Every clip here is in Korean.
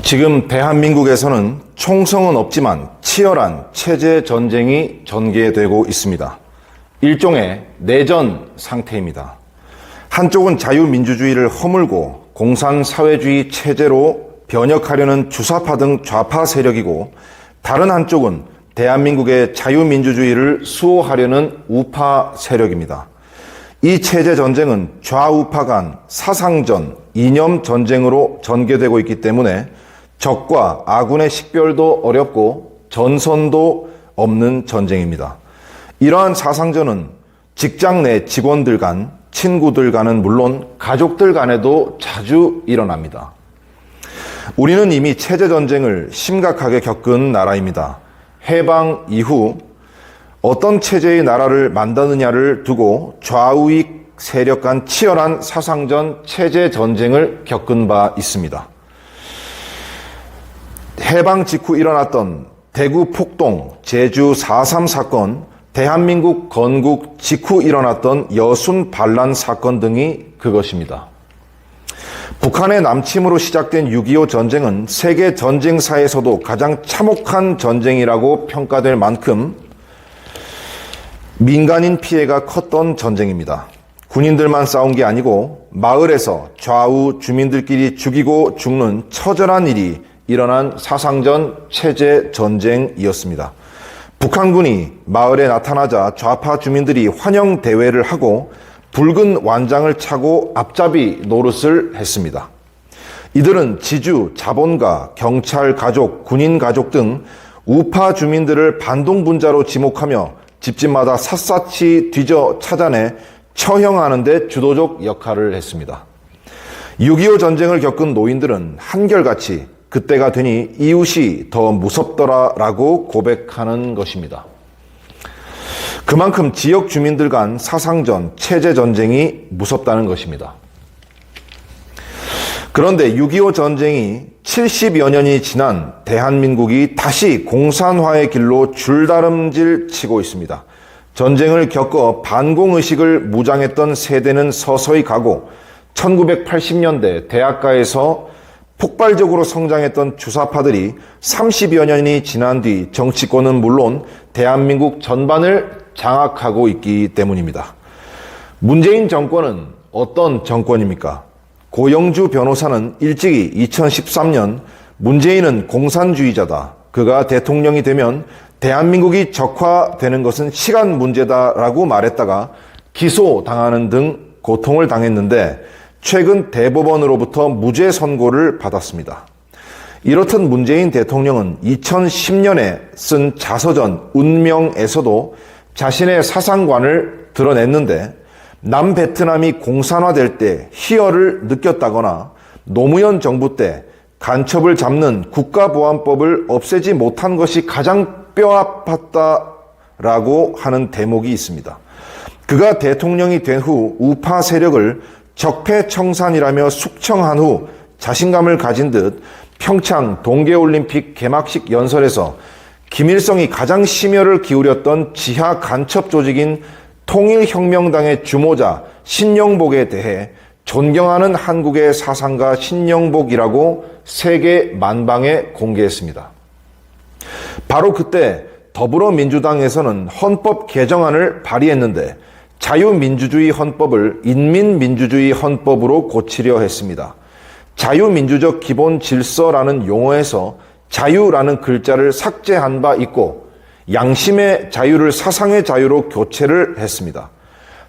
지금 대한민국에서는 총성은 없지만 치열한 체제 전쟁이 전개되고 있습니다. 일종의 내전 상태입니다. 한쪽은 자유민주주의를 허물고 공산사회주의 체제로 변혁하려는 주사파 등 좌파 세력이고, 다른 한쪽은 대한민국의 자유민주주의를 수호하려는 우파 세력입니다. 이 체제 전쟁은 좌우파 간 사상전, 이념 전쟁으로 전개되고 있기 때문에 적과 아군의 식별도 어렵고 전선도 없는 전쟁입니다. 이러한 사상전은 직장 내 직원들 간, 친구들 간은 물론 가족들 간에도 자주 일어납니다. 우리는 이미 체제 전쟁을 심각하게 겪은 나라입니다. 해방 이후 어떤 체제의 나라를 만드느냐를 두고 좌우익 세력 간 치열한 사상전, 체제 전쟁을 겪은 바 있습니다. 해방 직후 일어났던 대구 폭동, 제주 4.3 사건, 대한민국 건국 직후 일어났던 여순 반란 사건 등이 그것입니다. 북한의 남침으로 시작된 6.25 전쟁은 세계 전쟁사에서도 가장 참혹한 전쟁이라고 평가될 만큼 민간인 피해가 컸던 전쟁입니다. 군인들만 싸운 게 아니고 마을에서 좌우 주민들끼리 죽이고 죽는 처절한 일이 일어난 사상전 체제 전쟁이었습니다. 북한군이 마을에 나타나자 좌파 주민들이 환영 대회를 하고 붉은 완장을 차고 앞잡이 노릇을 했습니다. 이들은 지주, 자본가, 경찰 가족, 군인 가족 등 우파 주민들을 반동분자로 지목하며 집집마다 샅샅이 뒤져 찾아내 처형하는 데 주도적 역할을 했습니다. 6.25 전쟁을 겪은 노인들은 한결같이 그때가 되니 이웃이 더 무섭더라라고 고백하는 것입니다. 그만큼 지역 주민들 간 사상전, 체제 전쟁이 무섭다는 것입니다. 그런데 6.25 전쟁이 70여 년이 지난 대한민국이 다시 공산화의 길로 줄다름질 치고 있습니다. 전쟁을 겪어 반공의식을 무장했던 세대는 서서히 가고 1980년대 대학가에서 폭발적으로 성장했던 주사파들이 30여 년이 지난 뒤 정치권은 물론 대한민국 전반을 장악하고 있기 때문입니다. 문재인 정권은 어떤 정권입니까? 고영주 변호사는 일찍이 2013년 문재인은 공산주의자다. 그가 대통령이 되면 대한민국이 적화되는 것은 시간 문제다라고 말했다가 기소당하는 등 고통을 당했는데 최근 대법원으로부터 무죄 선고를 받았습니다. 이렇듯 문재인 대통령은 2010년에 쓴 자서전 운명에서도 자신의 사상관을 드러냈는데 남베트남이 공산화될 때 희열을 느꼈다거나 노무현 정부 때 간첩을 잡는 국가보안법을 없애지 못한 것이 가장 뼈아팠다라고 하는 대목이 있습니다. 그가 대통령이 된 후 우파 세력을 적폐청산이라며 숙청한 후 자신감을 가진 듯 평창 동계올림픽 개막식 연설에서 김일성이 가장 심혈을 기울였던 지하 간첩 조직인 통일혁명당의 주모자 신영복에 대해 존경하는 한국의 사상가 신영복이라고 세계 만방에 공개했습니다. 바로 그때 더불어민주당에서는 헌법 개정안을 발의했는데 자유민주주의 헌법을 인민민주주의 헌법으로 고치려 했습니다. 자유민주적 기본 질서라는 용어에서 자유라는 글자를 삭제한 바 있고 양심의 자유를 사상의 자유로 교체를 했습니다.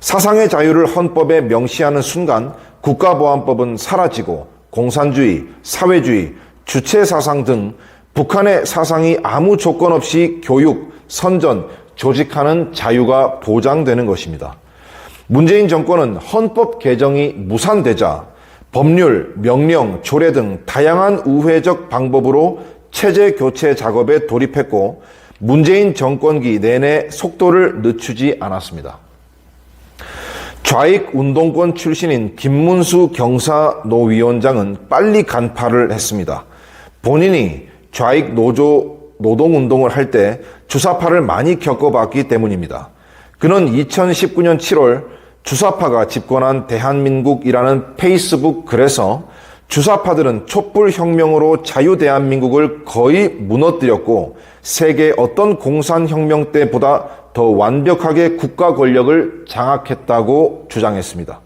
사상의 자유를 헌법에 명시하는 순간 국가보안법은 사라지고 공산주의, 사회주의, 주체사상 등 북한의 사상이 아무 조건 없이 교육, 선전, 조직하는 자유가 보장되는 것입니다. 문재인 정권은 헌법 개정이 무산되자 법률, 명령, 조례 등 다양한 우회적 방법으로 체제 교체 작업에 돌입했고 문재인 정권기 내내 속도를 늦추지 않았습니다. 좌익 운동권 출신인 김문수 경사노위원장은 빨리 간파를 했습니다. 본인이 좌익 노동운동을 할 때 주사파를 많이 겪어봤기 때문입니다. 그는 2019년 7월 주사파가 집권한 대한민국이라는 페이스북 글에서 주사파들은 촛불혁명으로 자유대한민국을 거의 무너뜨렸고 세계 어떤 공산혁명 때보다 더 완벽하게 국가 권력을 장악했다고 주장했습니다.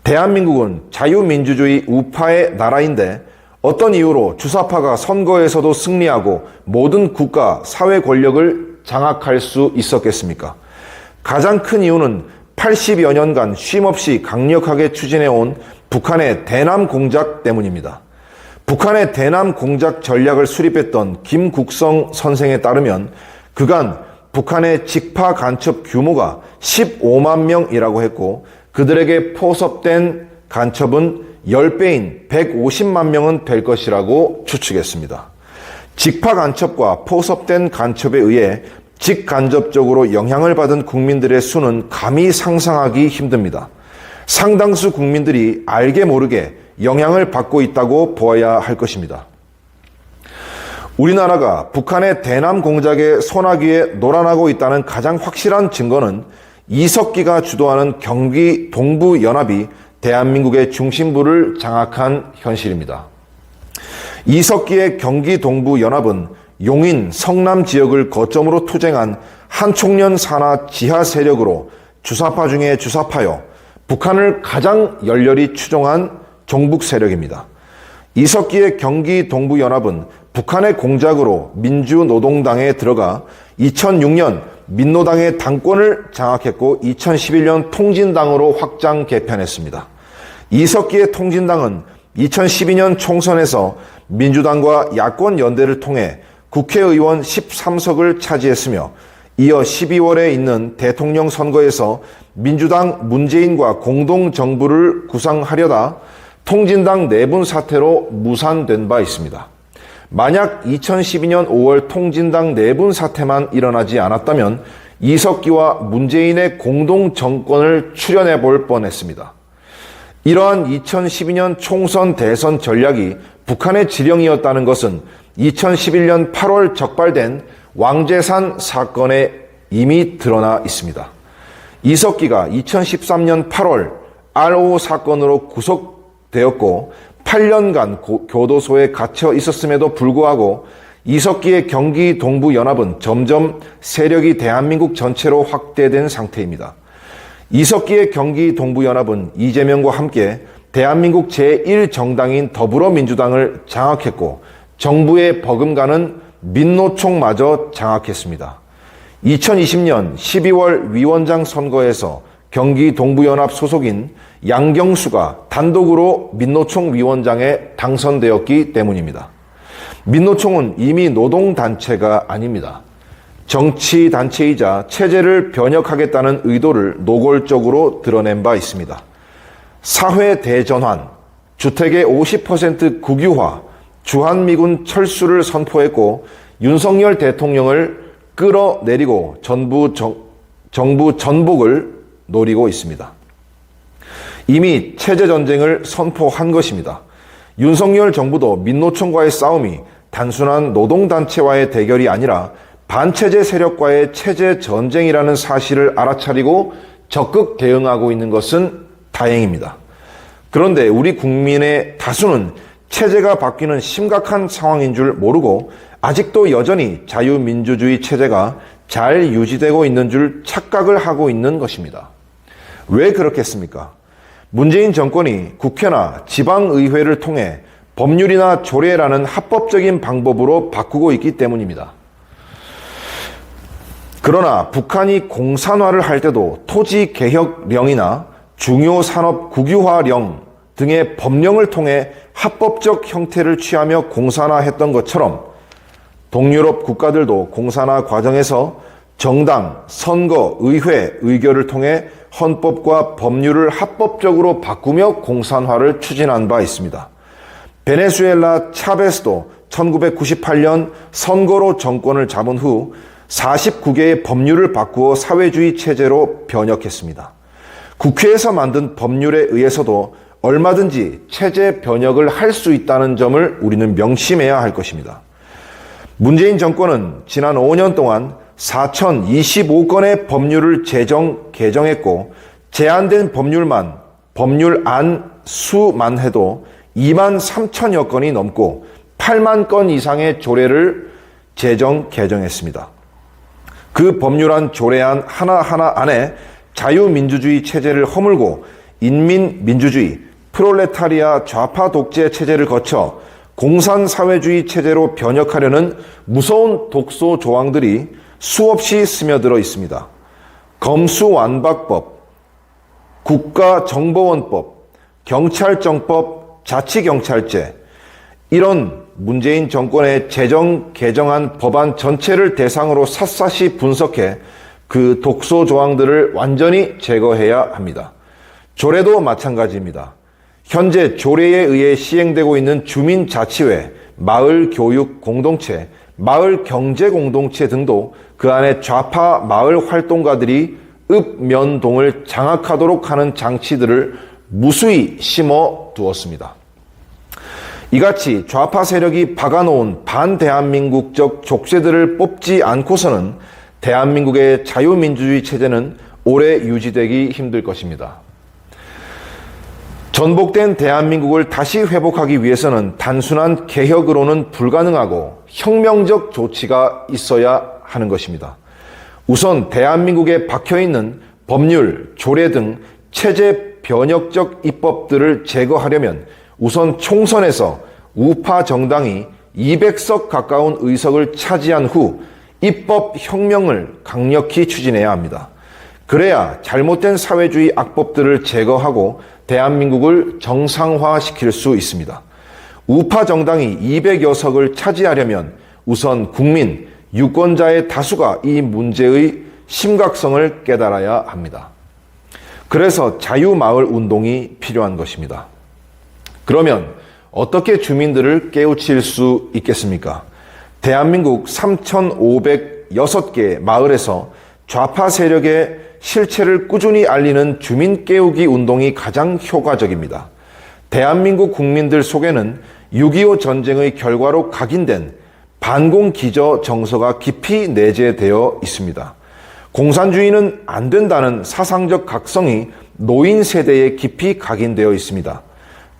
대한민국은 자유민주주의 우파의 나라인데 어떤 이유로 주사파가 선거에서도 승리하고 모든 국가, 사회 권력을 장악할 수 있었겠습니까? 가장 큰 이유는 80여 년간 쉼없이 강력하게 추진해온 북한의 대남 공작 때문입니다. 북한의 대남 공작 전략을 수립했던 김국성 선생에 따르면 그간 북한의 직파 간첩 규모가 15만 명이라고 했고 그들에게 포섭된 간첩은 10배인 150만 명은 될 것이라고 추측했습니다. 직파 간첩과 포섭된 간첩에 의해 직간접적으로 영향을 받은 국민들의 수는 감히 상상하기 힘듭니다. 상당수 국민들이 알게 모르게 영향을 받고 있다고 보아야 할 것입니다. 우리나라가 북한의 대남 공작의 소나기에 놀아나고 있다는 가장 확실한 증거는 이석기가 주도하는 경기 동부연합이 대한민국의 중심부를 장악한 현실입니다. 이석기의 경기 동부연합은 용인, 성남 지역을 거점으로 투쟁한 한총련 산하 지하 세력으로 주사파 중에 주사파여 북한을 가장 열렬히 추종한 종북 세력입니다. 이석기의 경기 동부연합은 북한의 공작으로 민주노동당에 들어가 2006년 민노당의 당권을 장악했고 2011년 통진당으로 확장 개편했습니다. 이석기의 통진당은 2012년 총선에서 민주당과 야권 연대를 통해 국회의원 13석을 차지했으며 이어 12월에 있는 대통령 선거에서 민주당 문재인과 공동정부를 구상하려다 통진당 내분 사태로 무산된 바 있습니다. 만약 2012년 5월 통진당 내분 사태만 일어나지 않았다면 이석기와 문재인의 공동정권을 출연해 볼 뻔했습니다. 이러한 2012년 총선 대선 전략이 북한의 지령이었다는 것은 2011년 8월 적발된 왕재산 사건에 이미 드러나 있습니다. 이석기가 2013년 8월 RO 사건으로 구속되었고 8년간 교도소에 갇혀 있었음에도 불구하고 이석기의 경기 동부연합은 점점 세력이 대한민국 전체로 확대된 상태입니다. 이석기의 경기 동부연합은 이재명과 함께 대한민국 제1정당인 더불어민주당을 장악했고 정부의 버금가는 민노총마저 장악했습니다. 2020년 12월 위원장 선거에서 경기 동부연합 소속인 양경수가 단독으로 민노총 위원장에 당선되었기 때문입니다. 민노총은 이미 노동단체가 아닙니다. 정치단체이자 체제를 변혁하겠다는 의도를 노골적으로 드러낸 바 있습니다. 사회 대전환, 주택의 50% 국유화, 주한미군 철수를 선포했고 윤석열 대통령을 끌어내리고 정부 전복을 노리고 있습니다. 이미 체제전쟁을 선포한 것입니다. 윤석열 정부도 민노총과의 싸움이 단순한 노동단체와의 대결이 아니라 반체제 세력과의 체제전쟁이라는 사실을 알아차리고 적극 대응하고 있는 것은 다행입니다. 그런데 우리 국민의 다수는 체제가 바뀌는 심각한 상황인 줄 모르고 아직도 여전히 자유민주주의 체제가 잘 유지되고 있는 줄 착각을 하고 있는 것입니다. 왜 그렇겠습니까? 문재인 정권이 국회나 지방의회를 통해 법률이나 조례라는 합법적인 방법으로 바꾸고 있기 때문입니다. 그러나 북한이 공산화를 할 때도 토지개혁령이나 중요산업 국유화령 등의 법령을 통해 합법적 형태를 취하며 공산화했던 것처럼 동유럽 국가들도 공산화 과정에서 정당, 선거, 의회, 의결을 통해 헌법과 법률을 합법적으로 바꾸며 공산화를 추진한 바 있습니다. 베네수엘라 차베스도 1998년 선거로 정권을 잡은 후 49개의 법률을 바꾸어 사회주의 체제로 변혁했습니다. 국회에서 만든 법률에 의해서도 얼마든지 체제 변혁을 할 수 있다는 점을 우리는 명심해야 할 것입니다. 문재인 정권은 지난 5년 동안 4,025건의 법률을 개정했고 제한된 법률안 수만 해도 2만 3천여 건이 넘고 8만 건 이상의 조례를 개정했습니다. 그 법률안 조례안 하나하나 안에 자유민주주의 체제를 허물고 인민민주주의, 프롤레타리아 좌파 독재 체제를 거쳐 공산사회주의 체제로 변혁하려는 무서운 독소 조항들이 수없이 스며들어 있습니다. 검수완박법, 국가정보원법, 경찰정법, 자치경찰제, 이런 문재인 정권의 개정한 법안 전체를 대상으로 샅샅이 분석해 그 독소 조항들을 완전히 제거해야 합니다. 조례도 마찬가지입니다. 현재 조례에 의해 시행되고 있는 주민자치회, 마을교육공동체, 마을경제공동체 등도 그 안에 좌파 마을 활동가들이 읍면동을 장악하도록 하는 장치들을 무수히 심어 두었습니다. 이같이 좌파 세력이 박아놓은 반대한민국적 족쇄들을 뽑지 않고서는 대한민국의 자유민주주의 체제는 오래 유지되기 힘들 것입니다. 전복된 대한민국을 다시 회복하기 위해서는 단순한 개혁으로는 불가능하고 혁명적 조치가 있어야 하는 것입니다. 우선 대한민국에 박혀있는 법률, 조례 등 체제 변혁적 입법들을 제거하려면 우선 총선에서 우파 정당이 200석 가까운 의석을 차지한 후 입법 혁명을 강력히 추진해야 합니다. 그래야 잘못된 사회주의 악법들을 제거하고 대한민국을 정상화시킬 수 있습니다. 우파 정당이 200여 석을 차지하려면 우선 국민, 유권자의 다수가 이 문제의 심각성을 깨달아야 합니다. 그래서 자유마을 운동이 필요한 것입니다. 그러면 어떻게 주민들을 깨우칠 수 있겠습니까? 대한민국 3,506개 마을에서 좌파 세력의 실체를 꾸준히 알리는 주민 깨우기 운동이 가장 효과적입니다. 대한민국 국민들 속에는 6.25 전쟁의 결과로 각인된 반공기저 정서가 깊이 내재되어 있습니다. 공산주의는 안 된다는 사상적 각성이 노인 세대에 깊이 각인되어 있습니다.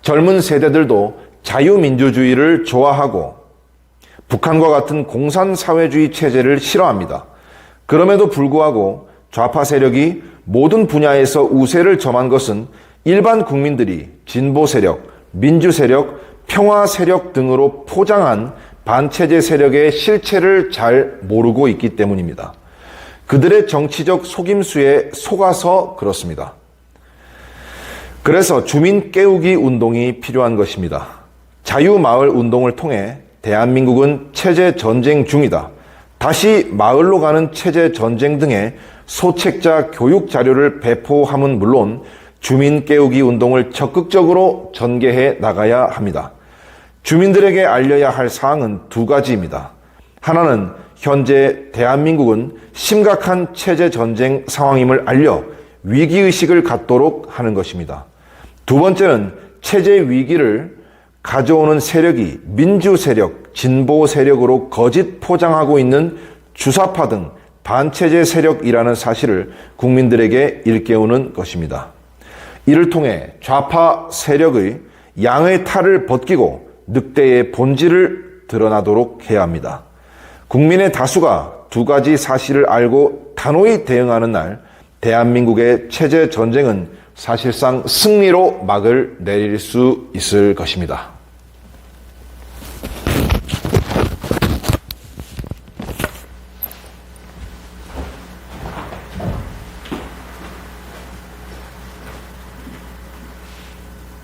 젊은 세대들도 자유민주주의를 좋아하고 북한과 같은 공산사회주의 체제를 싫어합니다. 그럼에도 불구하고 좌파 세력이 모든 분야에서 우세를 점한 것은 일반 국민들이 진보 세력, 민주 세력, 평화 세력 등으로 포장한 반체제 세력의 실체를 잘 모르고 있기 때문입니다. 그들의 정치적 속임수에 속아서 그렇습니다. 그래서 주민 깨우기 운동이 필요한 것입니다. 자유마을 운동을 통해 대한민국은 체제 전쟁 중이다. 다시 마을로 가는 체제 전쟁 등의 소책자 교육 자료를 배포함은 물론 주민 깨우기 운동을 적극적으로 전개해 나가야 합니다. 주민들에게 알려야 할 사항은 두 가지입니다. 하나는 현재 대한민국은 심각한 체제 전쟁 상황임을 알려 위기의식을 갖도록 하는 것입니다. 두 번째는 체제 위기를 가져오는 세력이 민주 세력, 진보 세력으로 거짓 포장하고 있는 주사파 등 반체제 세력이라는 사실을 국민들에게 일깨우는 것입니다. 이를 통해 좌파 세력의 양의 탈을 벗기고 늑대의 본질을 드러나도록 해야 합니다. 국민의 다수가 두 가지 사실을 알고 단호히 대응하는 날, 대한민국의 체제 전쟁은 사실상 승리로 막을 내릴 수 있을 것입니다.